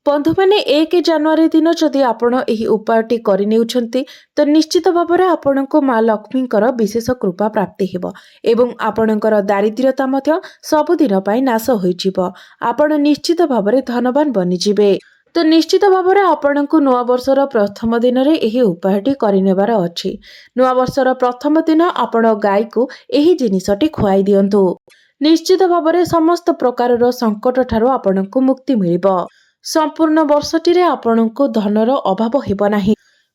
बंधु मैंने 1 जानुआरी दिन जदि आपण एही उपायटी करनेउछंती तो निश्चित भाବରେ आपणको माँ लक्ष्मीଙ୍କର विशेष कृपा प्राप्ति हेबो एवं आपणकर दारिद्र्यता मध्य सबुदिन पई नाश होइजिबो। आपण निश्चित भाବରେ धनवान बनि जिवे। तो निश्चित भाବରେ आपणको नवा वर्षर प्रथम दिन रे एही उपायटी करिनेबार अछि। नवा वर्षर प्रथम दिन आपण गाय को एही जिनिसटी खुआई दियंतु। निश्चित भाବରେ समस्त प्रकारर संकट ठारो आपणको मुक्ति मिलिबो। संपूर्ण वर्षटी आपणको धनर अभाव हेब नाही।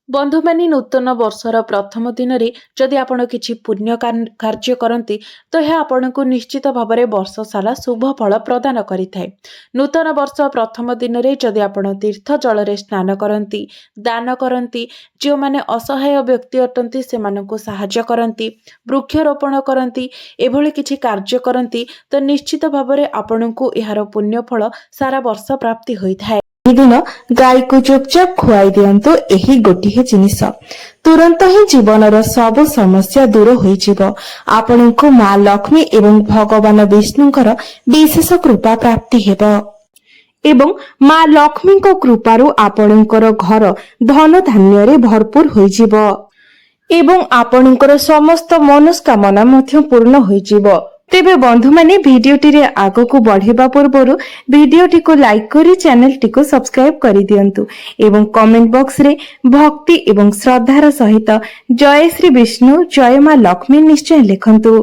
बंधु मानी नूतन वर्षर प्रथम दिन रे जदि आपण किछि पुण्य कार्य करंती तो यह आपणको निश्चित भाବରେ वर्ष सारा शुभ फल प्रदान करिथाय। नूतन वर्ष प्रथम दिन रे जदि आपण तीर्थ जल रे स्नान करंती, दान करंती, जो माने असहाय व्यक्ति अटंती सेमाननको सहाय्य करंती, वृक्षरोपण करंती, एभली किछि कार्य करंती तो निश्चित भाବରେ आपणको एहार पुण्य फल सारा वर्ष प्राप्ति होइथाय। दिन गाय को चुपचाप खुआई दियंतु एही गोटिए जिनिस तुरंत ही जीवनर सब समस्या दूर होइजिबो। आपनको माँ लक्ष्मी एवं भगवान विष्णुଙ୍କର विशेष कृपा प्राप्ति हेबो एवं माँ लक्ष्मी को कृपारु आपणकर घर धन धान्य रे भरपूर होइजिबो एवं आपणकर समस्त मनोकामना मध्य पूर्ण होइजिबो। तेबे बंधु माने भिडियोटी रे आगो को बढ़ेबा पूर्वरु भिडियोटी को लाइक करी चैनल टी को सब्सक्राइब करी दियंतु एवं कमेंट बॉक्स रे भक्ति एवं श्रद्धार सहित जय श्री विष्णु जय माँ लक्ष्मी निश्चय लिखंतु।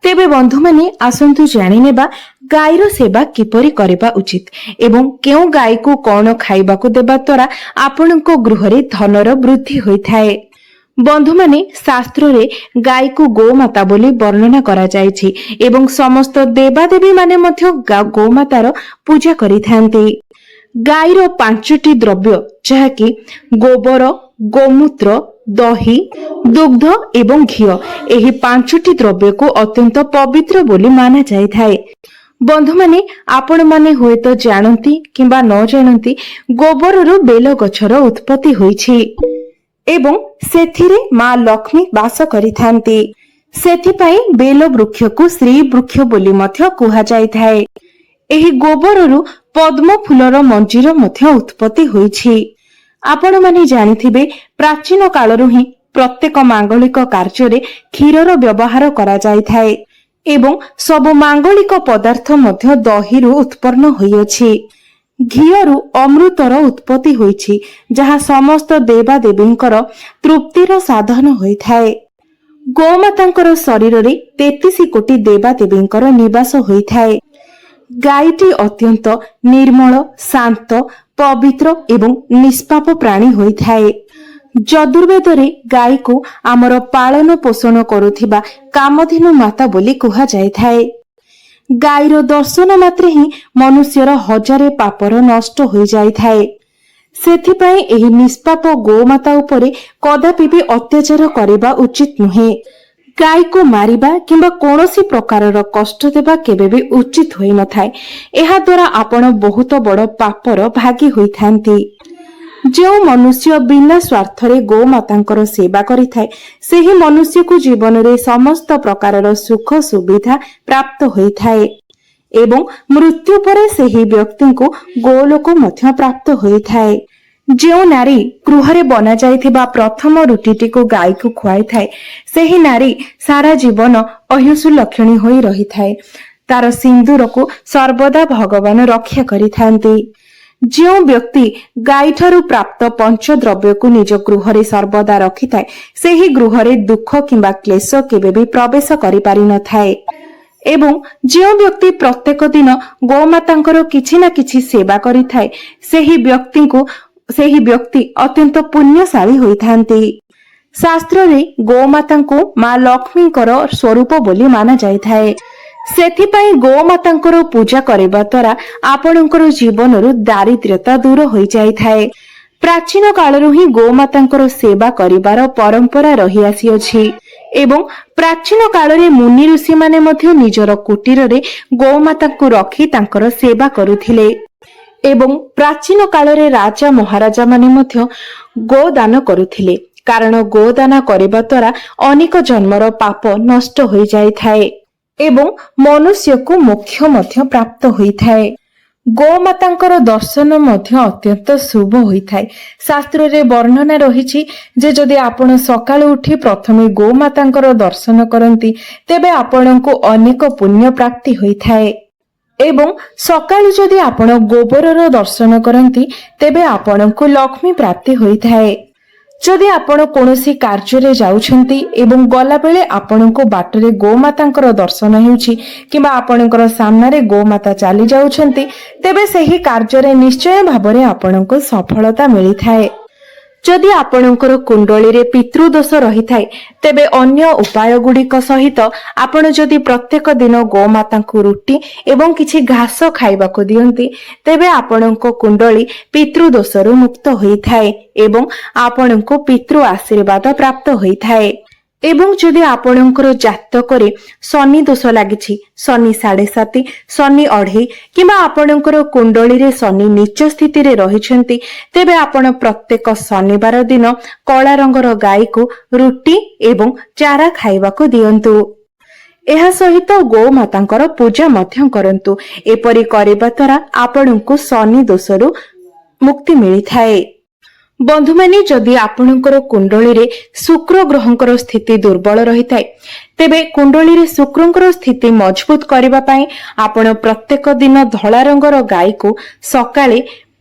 तेबे बंधु माने आसंतु जानि नेबा गायर सेवा किपरि करबा उचित एवं केउ गाय को कोन खाइबा को देबा द्वारा आपनको गृह रे धनर वृद्धि होइथाय। बंधु माने शास्त्र रे गाय को गोमाता बोली वर्णना करा जायछि एवं समस्त देवादेवी माने मध्य गोमातार पूजा करिथांती। गायर 5टी द्रव्य जहाँकि गोबर, गोमूत्र, दही, दुग्ध एवं घी एही 5टी द्रव्य को अत्यंत पवित्र बोली माना जायथाय। बंधु माने आपण माने होय तो जानती किंबा न जानती गोबररु बेल गछर उत्पत्ति होईछि एवं सेथिरे माँ लक्ष्मी वास करिथांती। सेथिपाई बेल वृक्ष को श्री वृक्ष बोली मध्य कुहा जायथाय। एही गोबररु पद्म फूलर मंजीर मध्य उत्पत्ति होईछि। आपण माने जानिथिबे प्राचीन कालरु ही प्रत्येक मांगलिक कार्य रे क्षीरर व्यवहार करा जायथाय एवं सब मांगलिक पदार्थ मध्य दहीरु उत्पन्न होईछि। घीयरु अमृतर उत्पत्ति होईछि जहा समस्त देवादेवींकर तृप्तिर साधन होइथाय। गोमातांकर शरीर रे 33 कोटी देवादेवींकर निवास होइथाय। गायटी अत्यंत निर्मल, शांत, पवित्र एवं निष्पाप प्राणी होइथाय। यजुर्वेद रे गाय को आमर पालन पोषण करुथिबा कामधेनु माता बोली कुहा जायथाय। गायर दर्शन मात्र ही मनुष्यर हजारे पापर नष्ट हो जाइथाए। सेथिपाई एही निष्पाप गोमाता उपरे कदापि भी अत्याचार करिबा उचित नुहे। गाय को मारिबा किंबा कोनोसी प्रकारर कष्ट देबा केबे भी उचित होई नथाय। एहा द्वारा आपण बहुत बड़ पापर भागी होइथांती। जो मनुष्य बिना स्वार्थ रे गोमातांकर सेवा करिथाय सेही मनुष्य को जीवन रे समस्त प्रकारर सुख सुविधा प्राप्त होइथाय एवं मृत्यु परे सेही व्यक्ति को गोलोक मध्य प्राप्त होइथाय। जो नारी गृह रे बना जाइथिबा प्रथम रुटीटी को गाय को खुआई थाय सेही नारी सारा जीवन अयुषु लक्षणी होई रहिथाय। तार सिंदूर को सर्वदा भगवान रक्षा करिथांती। जो व्यक्ति गाय ठारू प्राप्त पंच द्रव्य को निज गृह रे सर्वदा रखिथाय सेही गृह रे दुख किंबा क्लेश केबे भी प्रवेश करि पारि न थाए एवं जो व्यक्ति प्रत्येक दिन गोमातांकर किछि ना किछि सेवा करिथाय सेही व्यक्ति अत्यंत पुण्यशाली होइथांती। शास्त्र रे गोमाता को माँ लक्ष्मीकर स्वरूप बोली माना जायथाय। सेथिपाई गोमातांकर पूजा करबा द्वारा आपणकर जीवनरु दारिद्र्यता दूर होई जायथाय। प्राचीन कालरु ही गोमातांकर सेवा करिबार परंपरा रही आसी अछि एवं प्राचीन काल रे मुनि ऋषि माने मध्य निजर कुटीर रे गोमाता को रखी तांकर सेवा करुथिले एवं प्राचीन काल रे राजा महाराजा माने मध्य गोदान करुथिले कारण गोदान करबा द्वारा अनेक जन्मर पाप नष्ट होई जायथाय एवं मनुष्य को मोक्ष मध्य प्राप्त होइथाय। ଗୋମାତାଙ୍କର ଦର୍ଶନ ମଧ୍ୟ ଅତ୍ୟନ୍ତ ଶୁଭ ହୋଇଥାଏ। ଶାସ୍ତ୍ରରେ ବର୍ଣ୍ଣନା ରହିଛି ଯେ ଯଦି ଆପଣ ସକାଳୁ ଉଠି ପ୍ରଥମେ ଗୋମାତାଙ୍କର ଦର୍ଶନ କରନ୍ତି ତେବେ ଆପଣଙ୍କୁ ଅନେକ ପୁଣ୍ୟ ପ୍ରାପ୍ତି ହୋଇଥାଏ। ଏବଂ ସକାଳୁ ଯଦି ଆପଣ ଗୋବରର ଦର୍ଶନ କରନ୍ତି ତେବେ ଆପଣଙ୍କୁ ଲକ୍ଷ୍ମୀ ପ୍ରାପ୍ତି ହୋଇଥାଏ। ଯଦି ଆପଣ କୌଣସି କାର୍ଯ୍ୟରେ ଯାଉଛନ୍ତି ଏବଂ ଗଲାବେଳେ ଆପଣଙ୍କୁ ବାଟରେ ଗୋମାତାଙ୍କର ଦର୍ଶନ ହେଉଛି କିମ୍ବା ଆପଣଙ୍କର ସାମ୍ନାରେ ଗୋମାତା ଚାଲି ଯାଉଛନ୍ତି ତେବେ ସେହି କାର୍ଯ୍ୟରେ ନିଶ୍ଚୟ ଭାବରେ ଆପଣଙ୍କୁ ସଫଳତା ମିଳିଥାଏ। ଯଦି ଆପଣଙ୍କର କୁଣ୍ଡଳୀରେ ପିତୃଦୋଷ ରହିଥାଏ ତେବେ ଅନ୍ୟ ଉପାୟ ଗୁଡ଼ିକ ସହିତ ଆପଣ ଯଦି ପ୍ରତ୍ୟେକ ଦିନ ଗୋମାତାଙ୍କୁ ରୁଟି ଏବଂ କିଛି ଘାସ ଖାଇବାକୁ ଦିଅନ୍ତି ତେବେ ଆପଣଙ୍କ କୁଣ୍ଡଳୀ ପିତୃଦୋଷରୁ ମୁକ୍ତ ହୋଇଥାଏ ଏବଂ ଆପଣଙ୍କୁ ପିତୃ ଆଶୀର୍ବାଦ ପ୍ରାପ୍ତ ହୋଇଥାଏ। ଏବଂ ଯଦି ଆପଣଙ୍କର ଜାତକରେ ଶନି ଦୋଷ ଲାଗିଛି, ଶନି 7.5, ଶନି 2.5 କିମ୍ବା ଆପଣଙ୍କର କୁଣ୍ଡଳୀରେ ଶନି ନୀଚ ସ୍ଥିତିରେ ରହିଛନ୍ତି ତେବେ ଆପଣ ପ୍ରତ୍ୟେକ ଶନିବାର ଦିନ କଳା ରଙ୍ଗର ଗାଈକୁ ରୁଟି ଏବଂ ଚାରା ଖାଇବାକୁ ଦିଅନ୍ତୁ। ଏହା ସହିତ ଗୋମାତାଙ୍କର ପୂଜା ମଧ୍ୟ କରନ୍ତୁ। ଏପରି କରିବା ଦ୍ୱାରା ଆପଣଙ୍କୁ ଶନି ଦୋଷରୁ ମୁକ୍ତି ମିଳିଥାଏ। ବନ୍ଧୁମାନେ, ଯଦି ଆପଣଙ୍କର କୁଣ୍ଡଳୀରେ ଶୁକ୍ର ଗ୍ରହଙ୍କର ସ୍ଥିତି ଦୁର୍ବଳ ରହିଥାଏ ତେବେ କୁଣ୍ଡଳୀରେ ଶୁକ୍ରଙ୍କର ସ୍ଥିତି ମଜବୁତ କରିବା ପାଇଁ ଆପଣ ପ୍ରତ୍ୟେକ ଦିନ ଧଳା ରଙ୍ଗର ଗାଈକୁ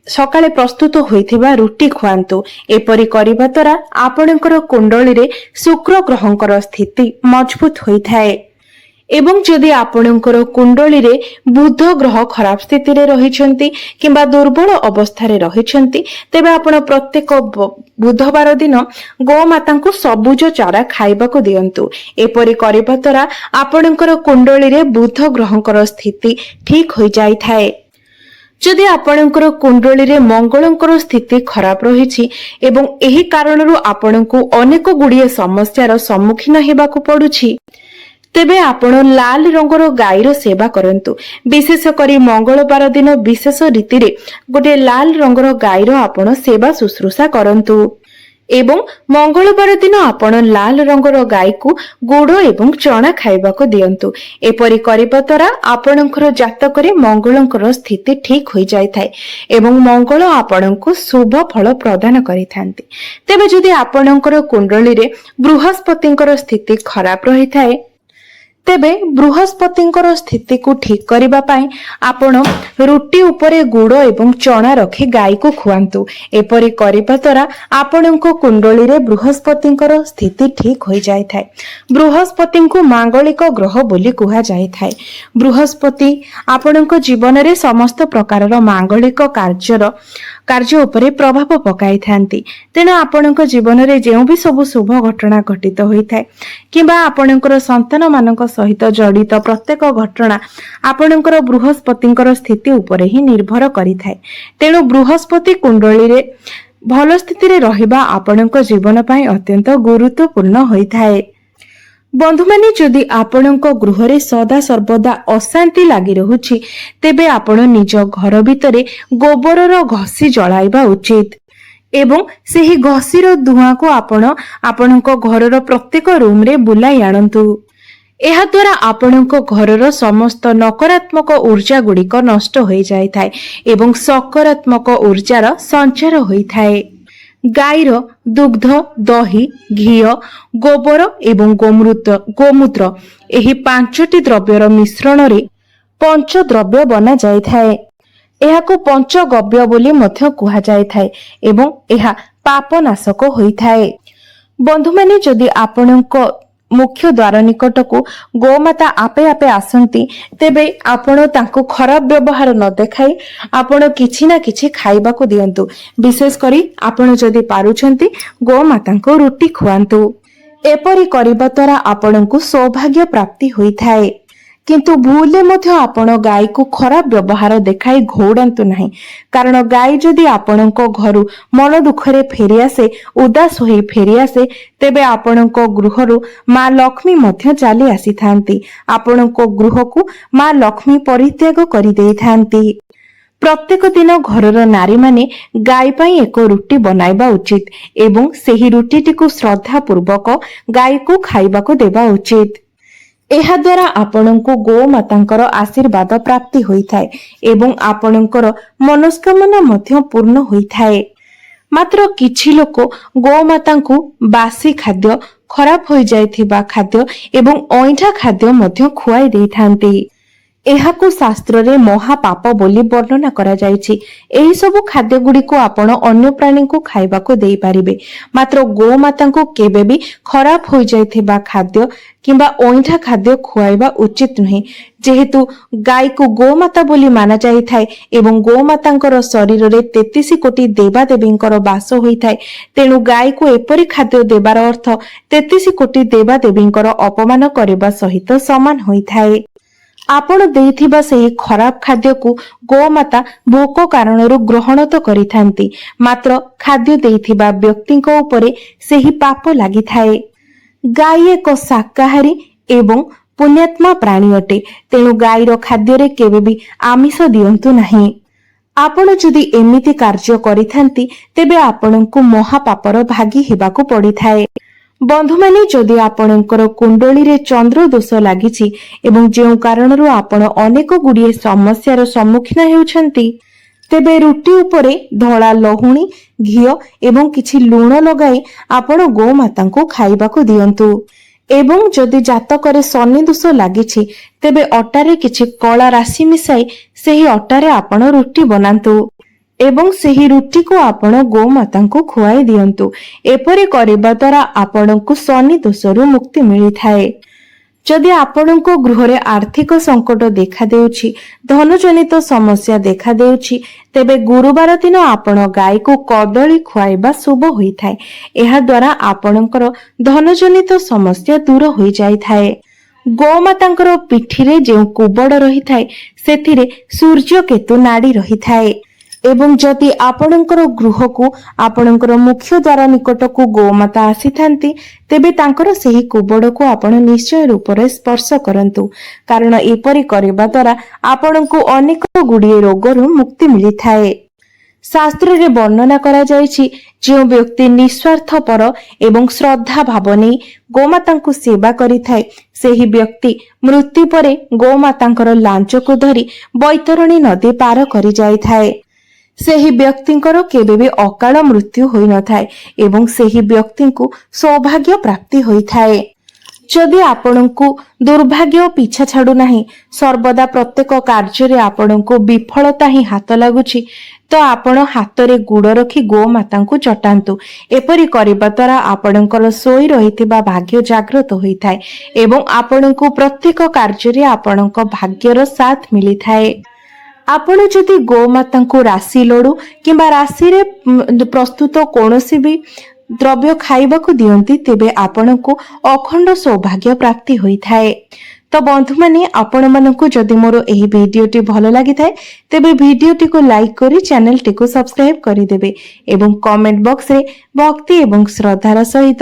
ସକାଳେ ପ୍ରସ୍ତୁତ ହୋଇଥିବା ରୁଟି ଖୁଆନ୍ତୁ। ଏପରି କରିବା ଦ୍ୱାରା ଆପଣଙ୍କର କୁଣ୍ଡଳୀରେ ଶୁକ୍ର ଗ୍ରହଙ୍କର ସ୍ଥିତି ମଜବୁତ ହୋଇଥାଏ। ଏବଂ ଯଦି ଆପଣଙ୍କର କୁଣ୍ଡଳୀରେ ବୁଧ ଗ୍ରହ ଖରାପ ସ୍ଥିତିରେ ରହିଛନ୍ତି କିମ୍ବା ଦୁର୍ବଳ ଅବସ୍ଥାରେ ରହିଛନ୍ତି ତେବେ ଆପଣ ପ୍ରତ୍ୟେକ ବୁଧବାର ଦିନ ଗୋମାତାଙ୍କୁ ସବୁଜ ଚାରା ଖାଇବାକୁ ଦିଅନ୍ତୁ। ଏପରି କରିବା ଦ୍ୱାରା ଆପଣଙ୍କର କୁଣ୍ଡଳୀରେ ବୁଧ ଗ୍ରହଙ୍କର ସ୍ଥିତି ଠିକ ହୋଇଯାଇଥାଏ। ଯଦି ଆପଣଙ୍କର କୁଣ୍ଡଳୀରେ ମଙ୍ଗଳଙ୍କର ସ୍ଥିତି ଖରାପ ରହିଛି ଏବଂ ଏହି କାରଣରୁ ଆପଣଙ୍କୁ ଅନେକ ଗୁଡ଼ିଏ ସମସ୍ୟାର ସମ୍ମୁଖୀନ ହେବାକୁ ପଡୁଛି ତେବେ ଆପଣ ଲାଲ ରଙ୍ଗର ଗାଈର ସେବା କରନ୍ତୁ। ବିଶେଷ କରି ମଙ୍ଗଳବାର ଦିନ ବିଶେଷ ରୀତିରେ ଗୋଟିଏ ଲାଲ ରଙ୍ଗର ଗାଈର ଆପଣ ସେବା ଶୁଶ୍ରୂଷା କରନ୍ତୁ। ଏବଂ ମଙ୍ଗଳବାର ଦିନ ଆପଣ ଲାଲ ରଙ୍ଗର ଗାଈକୁ ଗୁଡ଼ ଏବଂ ଚଣା ଖାଇବାକୁ ଦିଅନ୍ତୁ। ଏପରି କରିବା ଦ୍ୱାରା ଆପଣଙ୍କର ଜାତକରେ ମଙ୍ଗଳଙ୍କର ସ୍ଥିତି ଠିକ ହୋଇଯାଇଥାଏ ଏବଂ ମଙ୍ଗଳ ଆପଣଙ୍କୁ ଶୁଭ ଫଳ ପ୍ରଦାନ କରିଥାନ୍ତି। ତେବେ ଯଦି ଆପଣଙ୍କର କୁଣ୍ଡଳୀରେ ବୃହସ୍ପତିଙ୍କର ସ୍ଥିତି ଖରାପ ରହିଥାଏ ତେବେ ବୃହସ୍ପତିଙ୍କର ସ୍ଥିତିକୁ ଠିକ କରିବା ପାଇଁ ଆପଣ ରୁଟି ଉପରେ ଗୁଡ଼ ଏବଂ ଚଣା ରଖି ଗାଈକୁ ଖୁଆନ୍ତୁ। ଏପରି କରିବା ଦ୍ୱାରା ଆପଣଙ୍କ କୁଣ୍ଡଳୀରେ ବୃହସ୍ପତିଙ୍କର ସ୍ଥିତି ଠିକ ହୋଇଯାଇଥାଏ। ବୃହସ୍ପତିଙ୍କୁ ମାଙ୍ଗଳିକ ଗ୍ରହ ବୋଲି କୁହାଯାଇଥାଏ। ବୃହସ୍ପତି ଆପଣଙ୍କ ଜୀବନରେ ସମସ୍ତ ପ୍ରକାରର ମାଙ୍ଗଳିକ କାର୍ଯ୍ୟ ଉପରେ ପ୍ରଭାବ ପକାଇଥାନ୍ତି। ତେଣୁ ଆପଣଙ୍କ ଜୀବନରେ ଯେଉଁ ବି ସବୁ ଶୁଭ ଘଟଣା ଘଟିତ ହୋଇଥାଏ କିମ୍ବା ଆପଣଙ୍କର ସନ୍ତାନ ମାନଙ୍କ ସହିତ ଜଡ଼ିତ ପ୍ରତ୍ୟେକ ଘଟଣା ଆପଣଙ୍କର ବୃହସ୍ପତିଙ୍କର ସ୍ଥିତି ଉପରେ ହିଁ ନିର୍ଭର କରିଥାଏ। ତେଣୁ ବୃହସ୍ପତି କୁଣ୍ଡଳୀରେ ଭଲ ସ୍ଥିତିରେ ରହିବା ଆପଣଙ୍କ ଜୀବନ ପାଇଁ ଅତ୍ୟନ୍ତ ଗୁରୁତ୍ୱପୂର୍ଣ୍ଣ ହୋଇଥାଏ। ବନ୍ଧୁମାନେ, ଯଦି ଆପଣଙ୍କ ଗୃହରେ ସଦାସର୍ବଦା ଅଶାନ୍ତି ଲାଗି ରହୁଛି ତେବେ ଆପଣ ନିଜ ଘର ଭିତରେ ଗୋବରର ଘଷି ଜଳାଇବା ଉଚିତ ଏବଂ ସେହି ଘଷିର ଧୂଆଁକୁ ଆପଣ ଆପଣଙ୍କ ଘରର ପ୍ରତ୍ୟେକ ରୁମରେ ବୁଲାଇ ଆଣନ୍ତୁ। ଏହା ଦ୍ୱାରା ଆପଣଙ୍କ ଘରର ସମସ୍ତ ନକାରାତ୍ମକ ଉର୍ଜା ଗୁଡ଼ିକ ନଷ୍ଟ ହୋଇଯାଇଥାଏ ଏବଂ ସକାରାତ୍ମକ ଉର୍ଜାର ସଞ୍ଚାର ହୋଇଥାଏ। ଗାଈର ଦୁଗ୍ଧ, ଦହି, ଘିଅ, ଗୋବର ଏବଂ ଗୋମୂତ୍ର ଏହି 5ଟି ଦ୍ରବ୍ୟର ମିଶ୍ରଣରେ ପଞ୍ଚଦ୍ରବ୍ୟ ବନାଯାଇଥାଏ। ଏହାକୁ ପଞ୍ଚଗବ୍ୟ ବୋଲି ମଧ୍ୟ କୁହାଯାଇଥାଏ ଏବଂ ଏହା ପାପନାଶକ ହୋଇଥାଏ। ବନ୍ଧୁମାନେ, ଯଦି ଆପଣଙ୍କ ମୁଖ୍ୟ ଦ୍ୱାର ନିକଟକୁ ଗୋମାତା ଆପେ ଆପେ ଆସନ୍ତି ତେବେ ଆପଣ ତାଙ୍କୁ ଖରାପ ବ୍ୟବହାର ନ ଦେଖାଇ ଆପଣ କିଛି ନା କିଛି ଖାଇବାକୁ ଦିଅନ୍ତୁ। ବିଶେଷ କରି ଆପଣ ଯଦି ପାରୁଛନ୍ତି ଗୋମାତାଙ୍କୁ ରୁଟି ଖୁଆନ୍ତୁ। ଏପରି କରିବା ଦ୍ୱାରା ଆପଣଙ୍କୁ ସୌଭାଗ୍ୟ ପ୍ରାପ୍ତି ହୋଇଥାଏ। କିନ୍ତୁ ଭୁଲରେ ମଧ୍ୟ ଆପଣ ଗାଈକୁ ଖରାପ ବ୍ୟବହାର ଦେଖାଇ ଘଉଡ଼ାନ୍ତୁ ନାହିଁ, କାରଣ ଗାଈ ଯଦି ଆପଣଙ୍କ ଘରୁ ମନ ଦୁଃଖରେ ଫେରିଆସେ, ଉଦାସ ହୋଇ ଫେରିଆସେ ତେବେ ଆପଣଙ୍କ ଗୃହରୁ ମା ଲକ୍ଷ୍ମୀ ମଧ୍ୟ ଚାଲି ଆସିଥାନ୍ତି। ଆପଣଙ୍କ ଗୃହକୁ ମା ଲକ୍ଷ୍ମୀ ପରିତ୍ୟାଗ କରିଦେଇଥାନ୍ତି। ପ୍ରତ୍ୟେକ ଦିନ ଘରର ନାରୀମାନେ ଗାଈ ପାଇଁ ଏକ ରୁଟି ବନାଇବା ଉଚିତ ଏବଂ ସେହି ରୁଟିଟିକୁ ଶ୍ରଦ୍ଧା ପୂର୍ବକ ଗାଈକୁ ଖାଇବାକୁ ଦେବା ଉଚିତ। ଏହା ଦ୍ୱାରା ଆପଣଙ୍କୁ ଗୋମାତାଙ୍କର ଆଶୀର୍ବାଦ ପ୍ରାପ୍ତି ହୋଇଥାଏ ଏବଂ ଆପଣଙ୍କର ମନସ୍କାମନା ମଧ୍ୟ ପୂର୍ଣ୍ଣ ହୋଇଥାଏ। ମାତ୍ର କିଛି ଲୋକ ଗୋମାତାଙ୍କୁ ବାସି ଖାଦ୍ୟ, ଖରାପ ହୋଇଯାଇଥିବା ଖାଦ୍ୟ ଏବଂ ଅଇଁଠା ଖାଦ୍ୟ ମଧ୍ୟ ଖୁଆଇ ଦେଇଥାନ୍ତି। ଏହାକୁ ଶାସ୍ତ୍ରରେ ମହାପାପ ବୋଲି ବର୍ଣ୍ଣନା କରାଯାଇଛି। ଏହି ସବୁ ଖାଦ୍ୟ ଗୁଡ଼ିକୁ ଆପଣ ଅନ୍ୟ ପ୍ରାଣୀଙ୍କୁ ଖାଇବାକୁ ଦେଇପାରିବେ, ମାତ୍ର ଗୋମାତାଙ୍କୁ କେବେ ବି ଖରାପ ହୋଇଯାଇଥିବା ଖାଦ୍ୟ କିମ୍ବା ଅଇଁଠା ଖାଦ୍ୟ ଖୁଆଇବା ଉଚିତ ନୁହେଁ। ଯେହେତୁ ଗାଈକୁ ଗୋମାତା ବୋଲି ମାନାଯାଇଥାଏ ଏବଂ ଗୋମାତାଙ୍କର ଶରୀରରେ 33 କୋଟି ଦେବାଦେବୀଙ୍କର ବାସ ହୋଇଥାଏ, ତେଣୁ ଗାଈକୁ ଏପରି ଖାଦ୍ୟ ଦେବାର ଅର୍ଥ 33 କୋଟି ଦେବାଦେବୀଙ୍କର ଅପମାନ କରିବା ସହିତ ସମାନ ହୋଇଥାଏ। ଆପଣ ଦେଇଥିବା ସେହି ଖରାପ ଖାଦ୍ୟକୁ ଗୋମାତା ଭୋକ କାରଣରୁ ଗ୍ରହଣ ତ କରିଥାନ୍ତି, ମାତ୍ର ଖାଦ୍ୟ ଦେଇଥିବା ବ୍ୟକ୍ତିଙ୍କ ଉପରେ ସେହି ପାପ ଲାଗିଥାଏ। ଗାଈ ଏକ ଶାକାହାରୀ ଏବଂ ପୁଣ୍ୟାତ୍ମା ପ୍ରାଣୀ ଅଟେ, ତେଣୁ ଗାଈର ଖାଦ୍ୟରେ କେବେ ବି ଆମିଷ ଦିଅନ୍ତୁ ନାହିଁ। ଆପଣ ଯଦି ଏମିତି କାର୍ଯ୍ୟ କରିଥାନ୍ତି, ତେବେ ଆପଣଙ୍କୁ ମହାପାପର ଭାଗୀ ହେବାକୁ ପଡ଼ିଥାଏ। ବନ୍ଧୁମାନେ, ଯଦି ଆପଣଙ୍କର କୁଣ୍ଡଳୀରେ ଚନ୍ଦ୍ର ଦୋଷ ଲାଗିଛି ଏବଂ ଯେଉଁ କାରଣରୁ ଆପଣ ଅନେକ ଗୁଡ଼ିଏ ସମସ୍ୟାର ସମ୍ମୁଖୀନ ହେଉଛନ୍ତି, ତେବେ ରୁଟି ଉପରେ ଧଳା ଲହୁଣୀ, ଘିଅ ଏବଂ କିଛି ଲୁଣ ଲଗାଇ ଆପଣ ଗୋମାତାଙ୍କୁ ଖାଇବାକୁ ଦିଅନ୍ତୁ। ଏବଂ ଯଦି ଜାତକରେ ଶନି ଦୋଷ ଲାଗିଛି, ତେବେ ଅଟାରେ କିଛି କଳା ରାଶି ମିଶାଇ ସେହି ଅଟାରେ ଆପଣ ରୁଟି ବନାନ୍ତୁ ଏବଂ ସେହି ରୁଟିକୁ ଆପଣ ଗୋମାତାଙ୍କୁ ଖୁଆଇ ଦିଅନ୍ତୁ। ଏପରି କରିବା ଦ୍ୱାରା ଆପଣଙ୍କୁ ଶନି ଦୋଷରୁ ମୁକ୍ତି ମିଳିଥାଏ। ଯଦି ଆପଣଙ୍କ ଗୃହରେ ଆର୍ଥିକ ସଙ୍କଟ ଦେଖାଦେଉଛି, ଧନଜନିତ ସମସ୍ୟା ଦେଖାଦେଉଛି, ତେବେ ଗୁରୁବାର ଦିନ ଆପଣ ଗାଈକୁ କଦଳୀ ଖୁଆଇବା ଶୁଭ ହୋଇଥାଏ। ଏହା ଦ୍ୱାରା ଆପଣଙ୍କର ଧନଜନିତ ସମସ୍ୟା ଦୂର ହୋଇଯାଇଥାଏ। ଗୋମାତାଙ୍କର ପିଠିରେ ଯେଉଁ କୁବଡ଼ ରହିଥାଏ, ସେଥିରେ ସୂର୍ଯ୍ୟକେତୁ ନାଡି ରହିଥାଏ ଏବଂ ଯଦି ଆପଣଙ୍କର ଗୃହକୁ ଆପଣଙ୍କର ମୁଖ୍ୟ ଦ୍ୱାର ନିକଟକୁ ଗୋମାତା ଆସିଥାନ୍ତି, ତେବେ ତାଙ୍କର ସେହି କୁବଡ଼କୁ ଆପଣ ନିଶ୍ଚୟ ରୂପରେ ସ୍ପର୍ଶ କରନ୍ତୁ, କାରଣ ଏପରି କରିବା ଦ୍ୱାରା ଆପଣଙ୍କୁ ଅନେକ ଗୁଡ଼ିଏ ରୋଗରୁ ମୁକ୍ତି ମିଳିଥାଏ। ଶାସ୍ତ୍ରରେ ବର୍ଣ୍ଣନା କରାଯାଇଛି, ଯେଉଁ ବ୍ୟକ୍ତି ନିଃସ୍ୱାର୍ଥପର ଏବଂ ଶ୍ରଦ୍ଧା ଭାବ ନେଇ ଗୋମାତାଙ୍କୁ ସେବା କରିଥାଏ, ସେହି ବ୍ୟକ୍ତି ମୃତ୍ୟୁ ପରେ ଗୋମାତାଙ୍କର ଲାଞ୍ଜକୁ ଧରି ବୈତରଣୀ ନଦୀ ପାର କରି ଯାଇଥାଏ। ସେହି ବ୍ୟକ୍ତିଙ୍କର କେବେ ବି ଅକାଳ ମୃତ୍ୟୁ ହୋଇନଥାଏ ଏବଂ ସେହି ବ୍ୟକ୍ତିଙ୍କୁ ସୌଭାଗ୍ୟ ପ୍ରାପ୍ତି ହୋଇଥାଏ। ଯଦି ଆପଣଙ୍କୁ ଦୁର୍ଭାଗ୍ୟ ପିଛା ଛାଡୁନାହିଁ, ସର୍ବଦା ପ୍ରତ୍ୟେକ କାର୍ଯ୍ୟରେ ଆପଣଙ୍କୁ ବିଫଳତା ହିଁ ହାତ ଲାଗୁଛି, ତ ଆପଣ ହାତରେ ଗୁଡ଼ ରଖି ଗୋମାତାଙ୍କୁ ଚଟାନ୍ତୁ। ଏପରି କରିବା ଦ୍ୱାରା ଆପଣଙ୍କର ଶୋଇ ରହିଥିବା ଭାଗ୍ୟ ଜାଗ୍ରତ ହୋଇଥାଏ ଏବଂ ଆପଣଙ୍କୁ ପ୍ରତ୍ୟେକ କାର୍ଯ୍ୟରେ ଆପଣଙ୍କ ଭାଗ୍ୟର ସାଥ ମିଳିଥାଏ। ଆପଣ ଯଦି ଗୋମାତାଙ୍କୁ ରାଶି ଲଡୁ କିମ୍ବା ରାଶିରେ ପ୍ରସ୍ତୁତ କୌଣସି ବି ଦ୍ରବ୍ୟ ଖାଇବାକୁ ଦିଅନ୍ତି, ତେବେ ଆପଣଙ୍କୁ ଅଖଣ୍ଡ ସୌଭାଗ୍ୟ ପ୍ରାପ୍ତି ହୋଇଥାଏ। ତ ବନ୍ଧୁମାନେ, ଆପଣମାନଙ୍କୁ ଯଦି ମୋର ଏହି ଭିଡିଓଟି ଭଲ ଲାଗିଥାଏ, ତେବେ ଭିଡିଓଟିକୁ ଲାଇକ୍ କରି ଚ୍ୟାନେଲଟିକୁ ସବସ୍କ୍ରାଇବ କରିଦେବେ ଏବଂ କମେଣ୍ଟ ବକ୍ସରେ ଭକ୍ତି ଏବଂ ଶ୍ରଦ୍ଧାର ସହିତ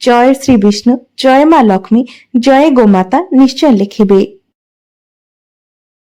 ଜୟ ଶ୍ରୀ ବିଷ୍ଣୁ, ଜୟ ମା ଲକ୍ଷ୍ମୀ, ଜୟ ଗୋମାତା ନିଶ୍ଚୟ ଲେଖିବେ।